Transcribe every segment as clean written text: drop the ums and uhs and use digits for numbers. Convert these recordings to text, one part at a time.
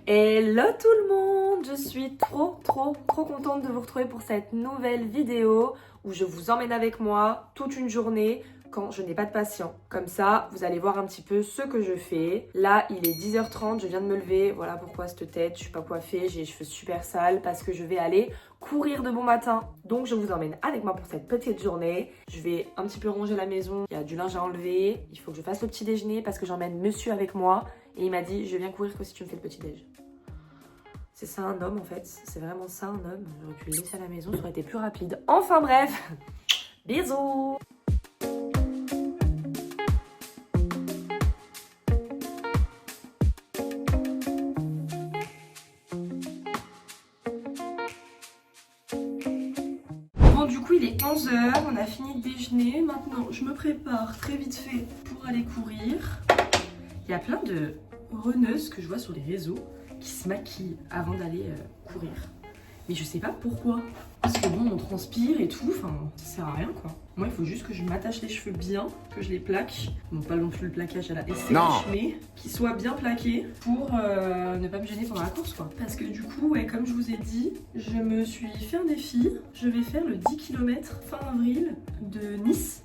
Hello tout le monde, je suis trop contente de vous retrouver pour cette nouvelle vidéo où je vous emmène avec moi toute une journée quand je n'ai pas de patient. Comme ça, vous allez voir un petit peu ce que je fais. Là, il est 10h30, je viens de me lever. Voilà pourquoi cette tête, je suis pas coiffée, j'ai les cheveux super sales parce que je vais aller courir de bon matin. Donc je vous emmène avec moi pour cette petite journée. Je vais un petit peu ranger la maison, il y a du linge à enlever. Il faut que je fasse le petit déjeuner parce que j'emmène monsieur avec moi. Et il m'a dit, je viens courir que si tu me fais le petit déj. C'est ça un homme en fait, c'est vraiment ça un homme. J'aurais pu le laisser à la maison, ça aurait été plus rapide. Enfin bref, bisous. Bon du coup il est 11h, on a fini de déjeuner. Maintenant je me prépare très vite fait pour aller courir. Il y a plein de runneuses que je vois sur les réseaux qui se maquillent avant d'aller courir. Mais je sais pas pourquoi. Parce que bon, on transpire et tout, enfin, ça sert à rien quoi. Moi, il faut juste que je m'attache les cheveux bien, que je les plaque. Bon, pas non plus le plaquage à la SCH, mais qu'ils soient bien plaqués pour ne pas me gêner pendant la course quoi. Parce que du coup, ouais, comme je vous ai dit, je me suis fait un défi. Je vais faire le 10 km fin avril de Nice.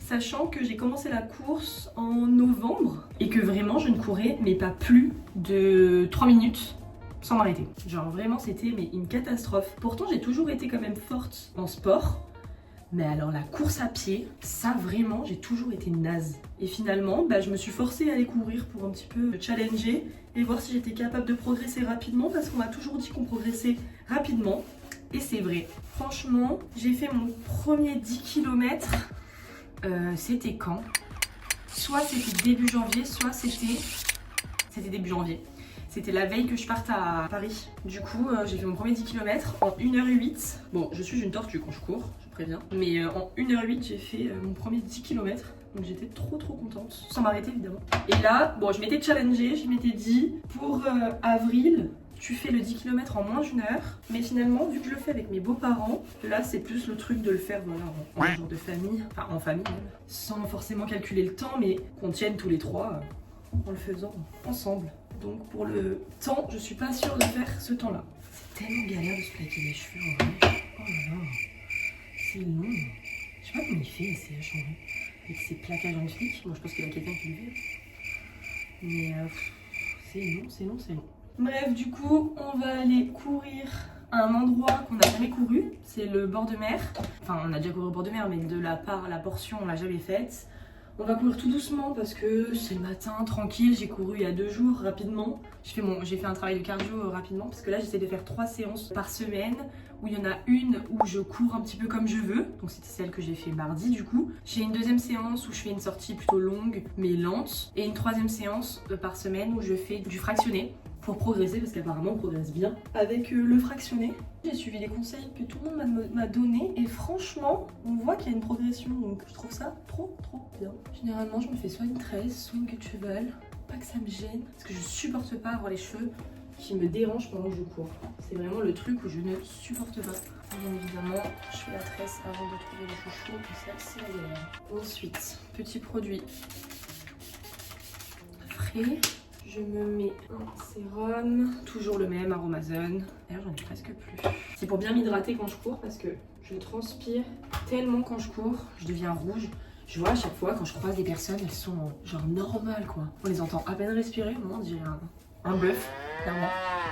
Sachant que j'ai commencé la course en novembre et que vraiment je ne courais mais pas plus de 3 minutes sans m'arrêter. Genre vraiment c'était une catastrophe. Pourtant j'ai toujours été quand même forte en sport. Mais alors la course à pied, ça vraiment j'ai toujours été naze. Et finalement je me suis forcée à aller courir pour un petit peu me challenger et voir si j'étais capable de progresser rapidement parce qu'on m'a toujours dit qu'on progressait rapidement. Et c'est vrai. Franchement j'ai fait mon premier 10 km. C'était quand? Soit c'était début janvier, soit c'était début janvier. C'était la veille que je parte à Paris. Du coup, j'ai fait mon premier 10 km en 1h08. Bon, je suis une tortue quand je cours, je préviens. Mais en 1h08, j'ai fait mon premier 10 km. Donc j'étais trop contente, sans m'arrêter évidemment. Et là, bon, je m'étais challengée, je m'étais dit, pour avril, tu fais le 10 km en moins d'une heure. Mais finalement, vu que je le fais avec mes beaux-parents, là c'est plus le truc de le faire voilà, en jour de famille, enfin en famille même, sans forcément calculer le temps, mais qu'on tienne tous les trois en le faisant ensemble. Donc pour le temps, je suis pas sûre de faire ce temps-là. C'est tellement galère de se plaquer les cheveux en vrai. Oh là là, c'est long. Je sais pas comment il fait SCH en vrai, avec ses plaquages en flic. Moi je pense qu'il y a quelqu'un qui le fait. Mais c'est long. Bref, du coup, on va aller courir à un endroit qu'on n'a jamais couru. C'est le bord de mer. Enfin, on a déjà couru au bord de mer, mais de la portion, on l'a jamais faite. On va courir tout doucement parce que c'est le matin, tranquille. J'ai couru il y a 2 jours, rapidement. J'ai fait un travail de cardio rapidement parce que là, j'essaie de faire 3 séances par semaine où il y en a une où je cours un petit peu comme je veux. Donc c'était celle que j'ai fait mardi du coup. J'ai une deuxième séance où je fais une sortie plutôt longue mais lente. Et une troisième séance par semaine où je fais du fractionné pour progresser parce qu'apparemment on progresse bien avec le fractionné. J'ai suivi les conseils que tout le monde m'a donné et franchement on voit qu'il y a une progression, donc je trouve ça trop bien. Généralement je me fais soit une tresse, soit une queue de cheval, pas que ça me gêne parce que je supporte pas avoir les cheveux qui me dérangent pendant que je cours. C'est vraiment le truc où je ne supporte pas. Bien évidemment je fais la tresse avant de trouver les chouchous et ça c'est la galère. Ensuite, petit produit frais. Je me mets un sérum, toujours le même, Aromazone. D'ailleurs, j'en ai presque plus. C'est pour bien m'hydrater quand je cours parce que je transpire tellement quand je cours. Je deviens rouge. Je vois à chaque fois quand je croise des personnes, elles sont genre normales quoi. On les entend à peine respirer, moi on dirait un bœuf, clairement,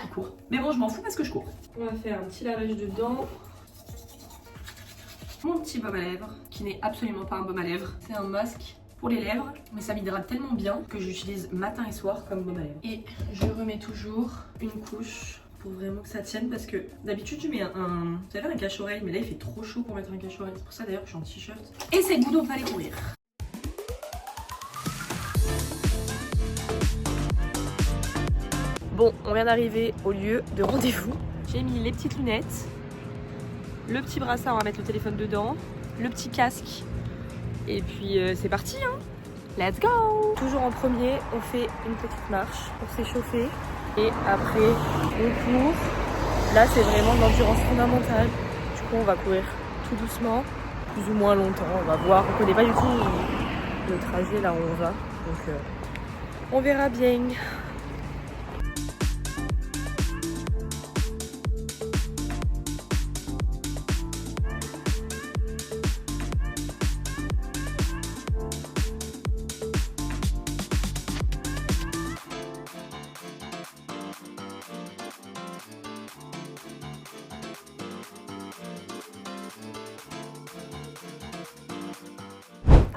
qui court. Mais bon, je m'en fous parce que je cours. On va faire un petit lavage de dents. Mon petit baume à lèvres, qui n'est absolument pas un baume à lèvres. C'est un masque pour les lèvres, mais ça m'hydrate tellement bien que j'utilise matin et soir comme baume à lèvres. Et je remets toujours une couche pour vraiment que ça tienne parce que d'habitude je mets vous savez, un cache-oreille, mais là il fait trop chaud pour mettre un cache-oreille. C'est pour ça d'ailleurs que je suis en t-shirt. Et c'est good, on peut aller courir. Bon, on vient d'arriver au lieu de rendez-vous. J'ai mis les petites lunettes, le petit brassard, on va mettre le téléphone dedans, le petit casque. Et puis c'est parti hein. Let's go! Toujours en premier, on fait une petite marche pour s'échauffer. Et après, on court. Là, c'est vraiment de l'endurance fondamentale. Du coup, on va courir tout doucement, plus ou moins longtemps. On va voir. On connaît pas du tout le trajet là où on va. Donc, on verra bien.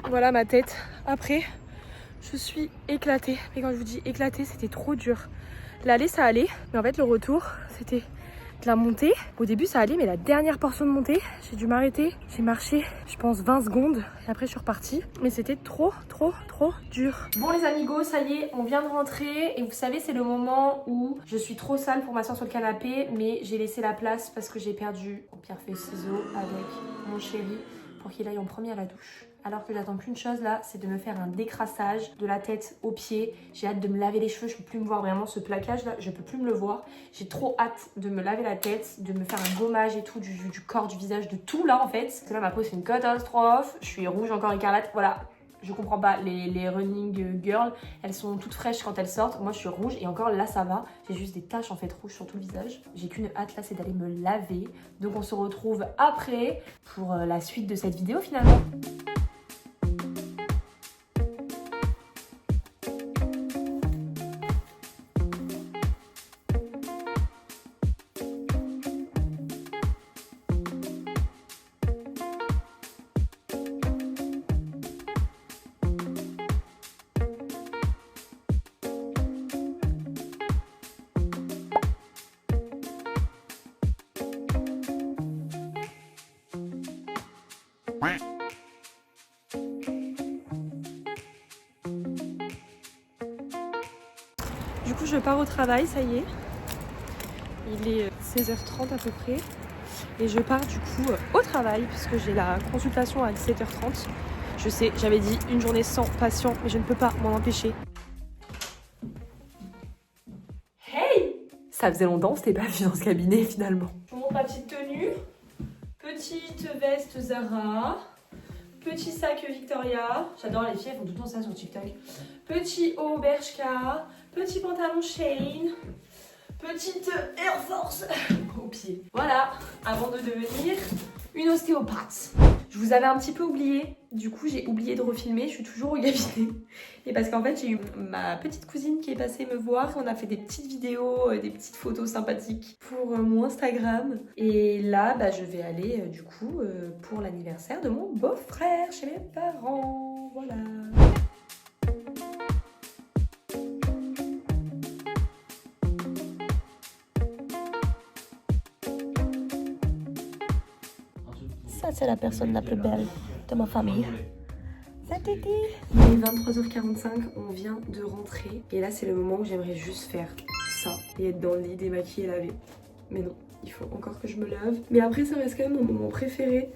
Voilà ma tête. Après, je suis éclatée. Mais quand je vous dis éclatée, c'était trop dur. L'aller, ça allait. Mais en fait, le retour, c'était de la montée. Au début, ça allait. Mais la dernière portion de montée, j'ai dû m'arrêter. J'ai marché, je pense, 20 secondes. Et après, je suis repartie. Mais c'était trop dur. Bon les amigos, ça y est, on vient de rentrer. Et vous savez, c'est le moment où je suis trop sale pour m'asseoir sur le canapé. Mais j'ai laissé la place parce que j'ai perdu au pierre feuille ciseaux avec mon chéri pour qu'il aille en premier à la douche. Alors que j'attends qu'une chose là, c'est de me faire un décrassage de la tête aux pieds. J'ai hâte de me laver les cheveux, je peux plus me voir vraiment ce plaquage là, je peux plus me le voir. J'ai trop hâte de me laver la tête, de me faire un gommage et tout, du corps, du visage, de tout là en fait. Parce que là ma peau c'est une catastrophe, je suis rouge encore écarlate, voilà. Je comprends pas, les running girls, elles sont toutes fraîches quand elles sortent. Moi je suis rouge et encore là ça va. J'ai juste des taches en fait rouges sur tout le visage. J'ai qu'une hâte là, c'est d'aller me laver. Donc on se retrouve après pour la suite de cette vidéo finalement. Du coup je pars au travail, ça y est. Il est 16h30 à peu près. Et je pars du coup au travail puisque j'ai la consultation à 17h30. Je sais, j'avais dit une journée sans patient, mais je ne peux pas m'en empêcher. Hey! Ça faisait longtemps qu'on s'était pas vu dans ce cabinet finalement. Je vous montre ma petite tenue. Petite veste Zara. Petit sac Victoria. J'adore les filles, elles font tout le temps ça sur TikTok. Petit haut Bershka. Petit pantalon Shein. Petite Air Force au pied. Voilà, avant de devenir une ostéopathe. Je vous avais un petit peu oublié. Du coup, j'ai oublié de refilmer. Je suis toujours au cabinet. Et parce qu'en fait, j'ai eu ma petite cousine qui est passée me voir. On a fait des petites vidéos, des petites photos sympathiques pour mon Instagram. Et là, bah, je vais aller du coup pour l'anniversaire de mon beau-frère chez mes parents. Voilà. Ça, c'est la personne la plus belle de ma famille. C'est Titi. Il est 23h45, on vient de rentrer. Et là, c'est le moment où j'aimerais juste faire ça. Et être dans le lit, démaquillée et laver. Mais non, il faut encore que je me lave. Mais après, ça reste quand même mon moment préféré.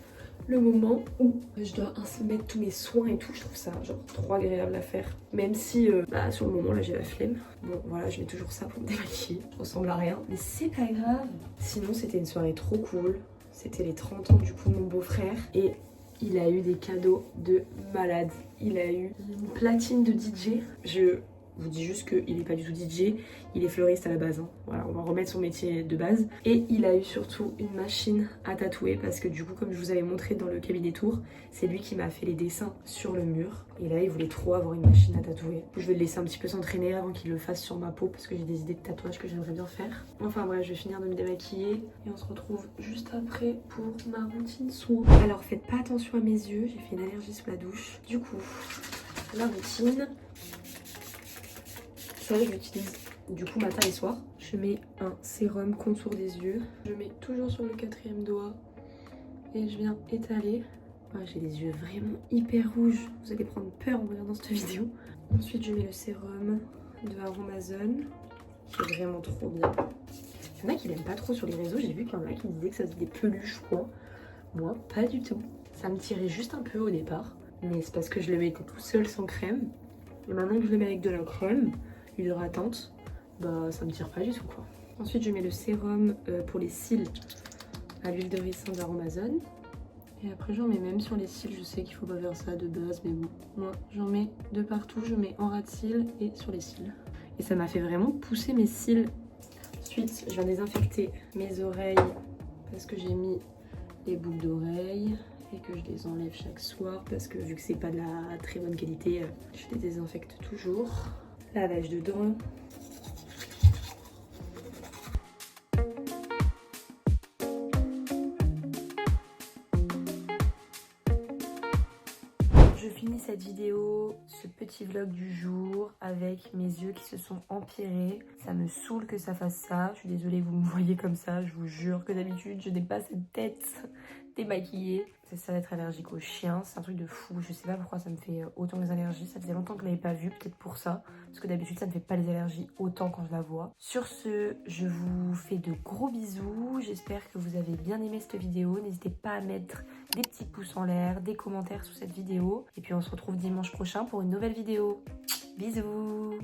Le moment où je dois mettre tous mes soins et tout. Je trouve ça genre trop agréable à faire. Même si sur le moment, là, j'ai la flemme. Bon, voilà, je mets toujours ça pour me démaquiller. Je ressemble à rien. Mais c'est pas grave. Sinon, c'était une soirée trop cool. C'était les 30 ans du coup de mon beau-frère et il a eu des cadeaux de malade. Il a eu une platine de DJ. Je vous dis juste qu'il n'est pas du tout DJ, il est fleuriste à la base. Hein. Voilà, on va remettre son métier de base. Et il a eu surtout une machine à tatouer parce que du coup, comme je vous avais montré dans le cabinet tour, c'est lui qui m'a fait les dessins sur le mur. Et là, il voulait trop avoir une machine à tatouer. Je vais le laisser un petit peu s'entraîner avant qu'il le fasse sur ma peau parce que j'ai des idées de tatouage que j'aimerais bien faire. Enfin bref, je vais finir de me démaquiller et on se retrouve juste après pour ma routine soin. Alors faites pas attention à mes yeux, j'ai fait une allergie sous la douche. Du coup, la routine... Ça, je l'utilise du coup matin et soir. Je mets un sérum contour des yeux. Je mets toujours sur le 4e doigt et je viens étaler. Ouais, j'ai les yeux vraiment hyper rouges. Vous allez prendre peur en regardant cette vidéo. Ensuite, je mets le sérum de Aromazone. C'est vraiment trop bien. Il y en a qui l'aiment pas trop sur les réseaux. J'ai vu qu'il y en a qui disaient que ça faisait des peluches, quoi. Moi, pas du tout. Ça me tirait juste un peu au départ. Mais c'est parce que je le mettais tout seul sans crème. Et maintenant que je le mets avec de la crème hydratante, bah ça me tire pas du tout, quoi. Ensuite, je mets le sérum pour les cils à l'huile de ricin d'Aromazone. Et après, j'en mets même sur les cils. Je sais qu'il faut pas faire ça de base, mais bon. Moi, j'en mets de partout. Je mets en ras de cils et sur les cils. Et ça m'a fait vraiment pousser mes cils. Ensuite, je viens désinfecter mes oreilles parce que j'ai mis les boucles d'oreilles et que je les enlève chaque soir parce que vu que c'est pas de la très bonne qualité, je les désinfecte toujours. Lavage de dents. Je finis cette vidéo, ce petit vlog du jour avec mes yeux qui se sont empirés. Ça me saoule que ça fasse ça. Je suis désolée, vous me voyez comme ça. Je vous jure que d'habitude, je n'ai pas cette tête démaquillée. C'est ça d'être allergique aux chiens. C'est un truc de fou. Je sais pas pourquoi ça me fait autant les allergies. Ça faisait longtemps que je l'avais pas vu, peut-être pour ça. Parce que d'habitude, ça me fait pas les allergies autant quand je la vois. Sur ce, je vous fais de gros bisous. J'espère que vous avez bien aimé cette vidéo. N'hésitez pas à mettre des petits pouces en l'air, des commentaires sous cette vidéo. Et puis on se retrouve dimanche prochain pour une nouvelle vidéo. Bisous!